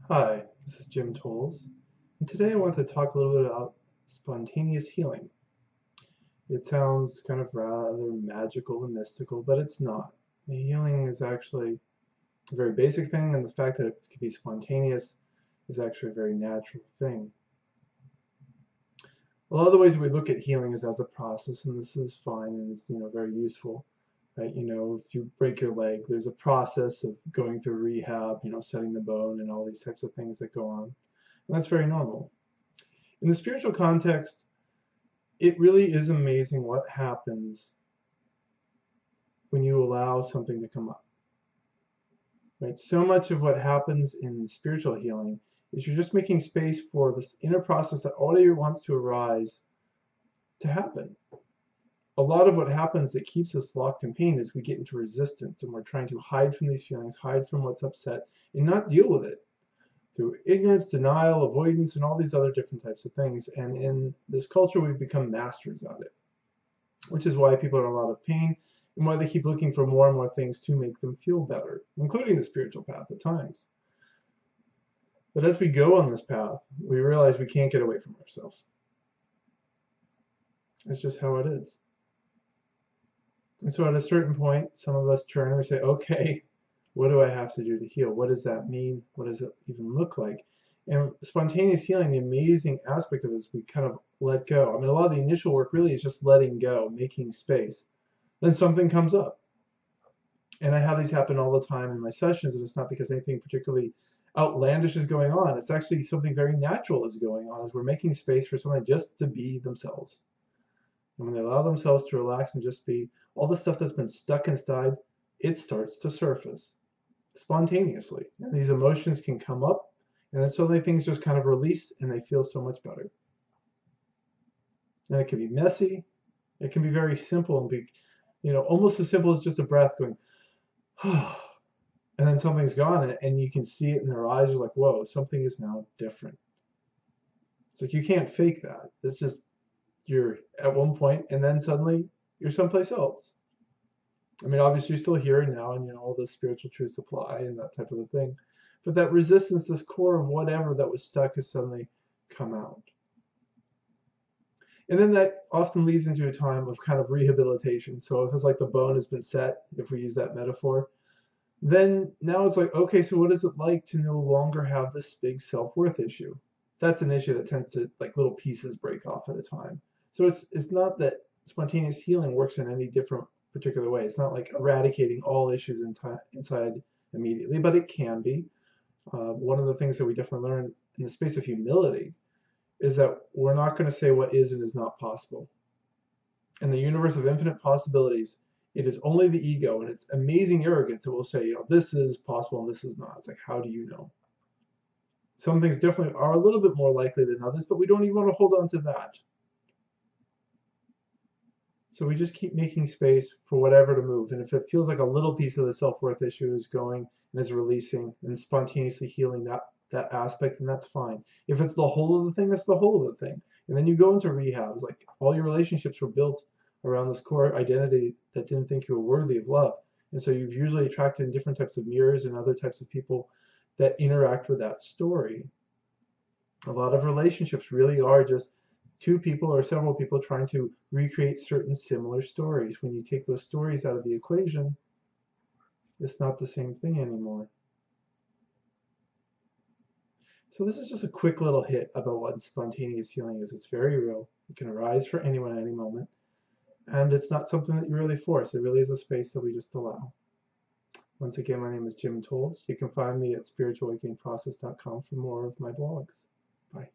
Hi, this is Jim Tolles, and today I want to talk a little bit about spontaneous healing. It sounds kind of rather magical and mystical, but it's not. Healing is actually a very basic thing, and the fact that it can be spontaneous is actually a very natural thing. A lot of the ways we look at healing is as a process, and this is fine and is very useful. Right? If you break your leg, there's a process of going through rehab, setting the bone and all these types of things that go on. And that's very normal. In the spiritual context, it really is amazing what happens when you allow something to come up. Right? So much of what happens in spiritual healing is you're just making space for this inner process that already wants to arise to happen. A lot of what happens that keeps us locked in pain is we get into resistance and we're trying to hide from these feelings, hide from what's upset, and not deal with it through ignorance, denial, avoidance, and all these other different types of things. And in this culture, we've become masters at it, which is why people are in a lot of pain and why they keep looking for more and more things to make them feel better, including the spiritual path at times. But as we go on this path, we realize we can't get away from ourselves. It's just how it is. And so at a certain point, some of us turn and we say, okay, what do I have to do to heal? What does that mean? What does it even look like? And spontaneous healing, the amazing aspect of it is we kind of let go. I mean, a lot of the initial work really is just letting go, making space. Then something comes up. And I have these happen all the time in my sessions, and it's not because anything particularly outlandish is going on. It's actually something very natural is going on as we're making space for someone just to be themselves. And when they allow themselves to relax and just be, all the stuff that's been stuck inside, it starts to surface spontaneously. And these emotions can come up, and then suddenly things just kind of release and they feel so much better. And it can be messy, it can be very simple and be, almost as simple as just a breath going, and then something's gone, and you can see it in their eyes. You're like, whoa, something is now different. It's like you can't fake that. It's just you're at one point, and then suddenly you're someplace else. I mean, obviously you're still here and now, and all the spiritual truths apply and that type of a thing. But that resistance, this core of whatever that was stuck, has suddenly come out. And then that often leads into a time of kind of rehabilitation. So if it's like the bone has been set, if we use that metaphor, then now it's like, okay, so what is it like to no longer have this big self-worth issue? That's an issue that tends to, like, little pieces break off at a time. So it's not that spontaneous healing works in any different particular way. It's not like eradicating all issues inside immediately, but it can be. One of the things that we definitely learn in the space of humility is that we're not going to say what is and is not possible. In the universe of infinite possibilities, it is only the ego and its amazing arrogance that will say, this is possible and this is not. It's like, how do you know? Some things definitely are a little bit more likely than others, but we don't even want to hold on to that. So we just keep making space for whatever to move. And if it feels like a little piece of the self-worth issue is going and is releasing and spontaneously healing that aspect, then that's fine. If it's the whole of the thing, that's the whole of the thing. And then you go into rehab. It's like all your relationships were built around this core identity that didn't think you were worthy of love. And so you've usually attracted different types of mirrors and other types of people that interact with that story. A lot of relationships really are just two people or several people trying to recreate certain similar stories. When you take those stories out of the equation, it's not the same thing anymore. So this is just a quick little hit about what spontaneous healing is. It's very real. It can arise for anyone at any moment. And it's not something that you really force. It really is a space that we just allow. Once again, my name is Jim Tolles. You can find me at spiritualawakeningprocess.com for more of my blogs. Bye.